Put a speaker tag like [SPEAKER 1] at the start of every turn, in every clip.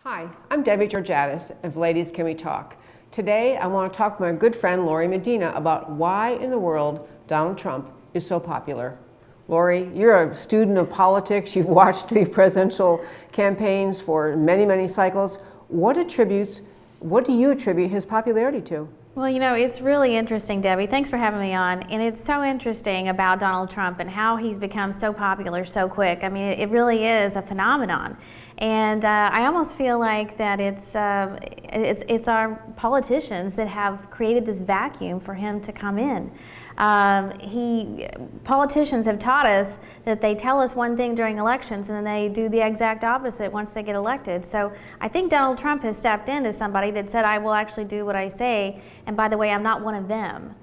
[SPEAKER 1] Hi, I'm Debbie Georgatos of Ladies Can We Talk. Today I want to talk with my good friend Lorie Medina about why in the world Donald Trump is so popular. Lorie, you're a student of politics. You've watched the presidential campaigns for many, many cycles. What do you attribute his popularity to?
[SPEAKER 2] Well, it's really interesting, Debbie. Thanks for having me on. And it's so interesting about Donald Trump and how he's become so popular so quick. I mean, it really is a phenomenon. And I almost feel like that it's our politicians that have created this vacuum for him to come in. Politicians have taught us that they tell us one thing during elections and then they do the exact opposite once they get elected. So I think Donald Trump has stepped into somebody that said, I will actually do what I say, and by the way, I'm not one of them.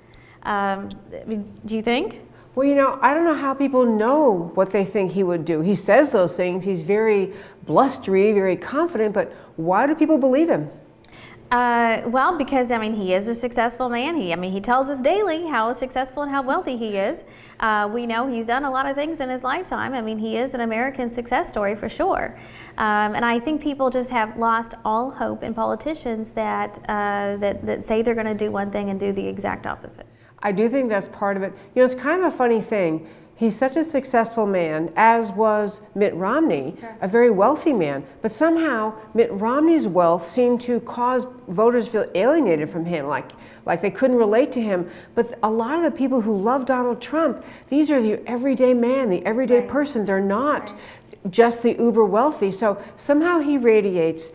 [SPEAKER 2] Do you think?
[SPEAKER 1] Well, I don't know how people know what they think he would do. He says those things. He's very blustery, very confident, but why do people believe him?
[SPEAKER 2] Well, because, he is a successful man. He tells us daily how successful and how wealthy he is. We know he's done a lot of things in his lifetime. He is an American success story for sure. And I think people just have lost all hope in politicians that say they're going to do one thing and do the exact opposite.
[SPEAKER 1] I do think that's part of it. It's kind of a funny thing. He's such a successful man, as was Mitt Romney, sure, a very wealthy man. But somehow Mitt Romney's wealth seemed to cause voters to feel alienated from him, like they couldn't relate to him. But a lot of the people who love Donald Trump, these are the everyday man, the everyday right person. They're not right just the uber wealthy. So somehow he radiates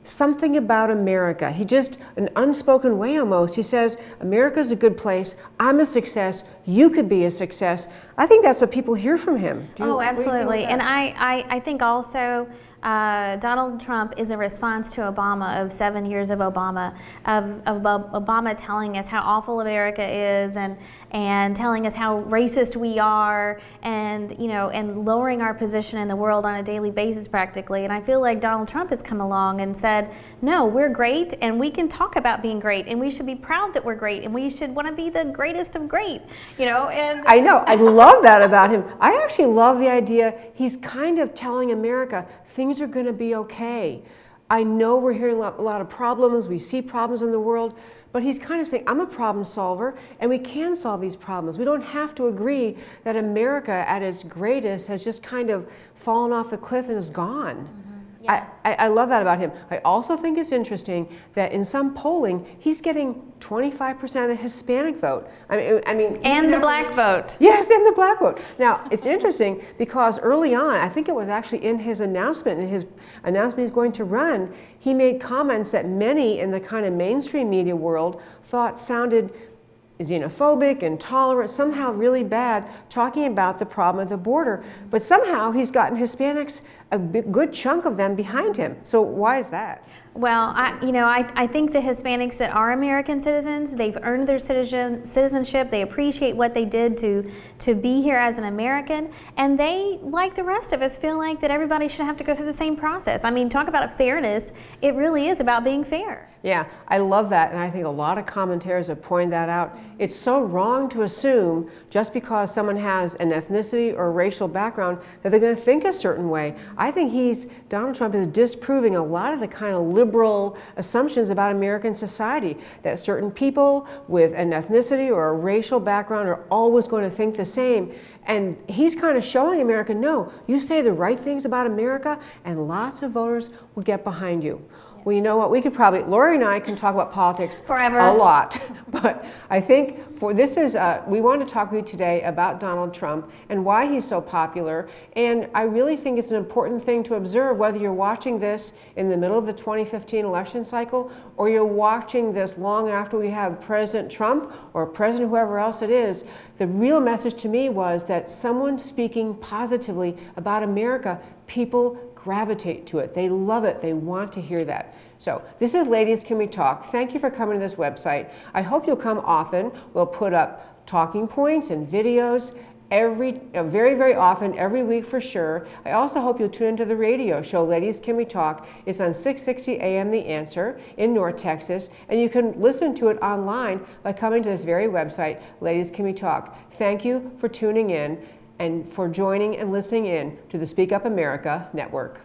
[SPEAKER 1] something about America. He just, an unspoken way almost, he says, America's a good place, I'm a success, you could be a success. I think that's what people hear from him.
[SPEAKER 2] Absolutely. And I think also Donald Trump is a response to Obama, of 7 years of Obama, of Obama telling us how awful America is and telling us how racist we are and lowering our position in the world on a daily basis practically. And I feel like Donald Trump has come along and said, no, we're great and we can talk about being great and we should be proud that we're great and we should want to be the greatest of great, and
[SPEAKER 1] I know, I love that about him. I actually love the idea he's kind of telling America things are going to be okay. I know we're hearing a lot of problems, we see problems in the world, but he's kind of saying, I'm a problem solver and we can solve these problems. We don't have to agree that America at its greatest has just kind of fallen off the cliff and is gone.
[SPEAKER 2] Mm-hmm. Yeah.
[SPEAKER 1] I love that about him. I also think it's interesting that in some polling, he's getting 25% of the Hispanic vote.
[SPEAKER 2] And the black vote.
[SPEAKER 1] Yes, and the black vote. Now, it's interesting because early on, I think it was actually in his announcement he's going to run, he made comments that many in the kind of mainstream media world thought sounded xenophobic, intolerant, somehow really bad, talking about the problem at the border. But somehow he's gotten Hispanics, a good chunk of them, behind him. So why is that?
[SPEAKER 2] Well, I think the Hispanics that are American citizens, they've earned their citizenship. They appreciate what they did to be here as an American, and they, like the rest of us, feel like that everybody should have to go through the same process. Talk about fairness. It really is about being fair.
[SPEAKER 1] Yeah, I love that, and I think a lot of commentators have pointed that out. It's so wrong to assume just because someone has an ethnicity or racial background that they're going to think a certain way. I think Donald Trump is disproving a lot of the kind of liberal assumptions about American society, that certain people with an ethnicity or a racial background are always going to think the same. And he's kind of showing America, no, you say the right things about America and lots of voters will get behind you. Well, you know what? Lorie and I can talk about politics
[SPEAKER 2] forever,
[SPEAKER 1] a lot, but I think we want to talk with you today about Donald Trump and why he's so popular. And I really think it's an important thing to observe whether you're watching this in the middle of the 2015 election cycle or you're watching this long after we have President Trump or President whoever else it is. The real message to me was that someone speaking positively about America, people gravitate to it. They love it. They want to hear that. So this is Ladies Can We Talk. Thank you for coming to this website. I hope you'll come often. We'll put up talking points and videos very, very often, every week for sure. I also hope you'll tune into the radio show, Ladies Can We Talk. It's on 660 AM The Answer in North Texas, and you can listen to it online by coming to this very website, Ladies Can We Talk. Thank you for tuning in and for joining and listening in to the Speak Up America Network.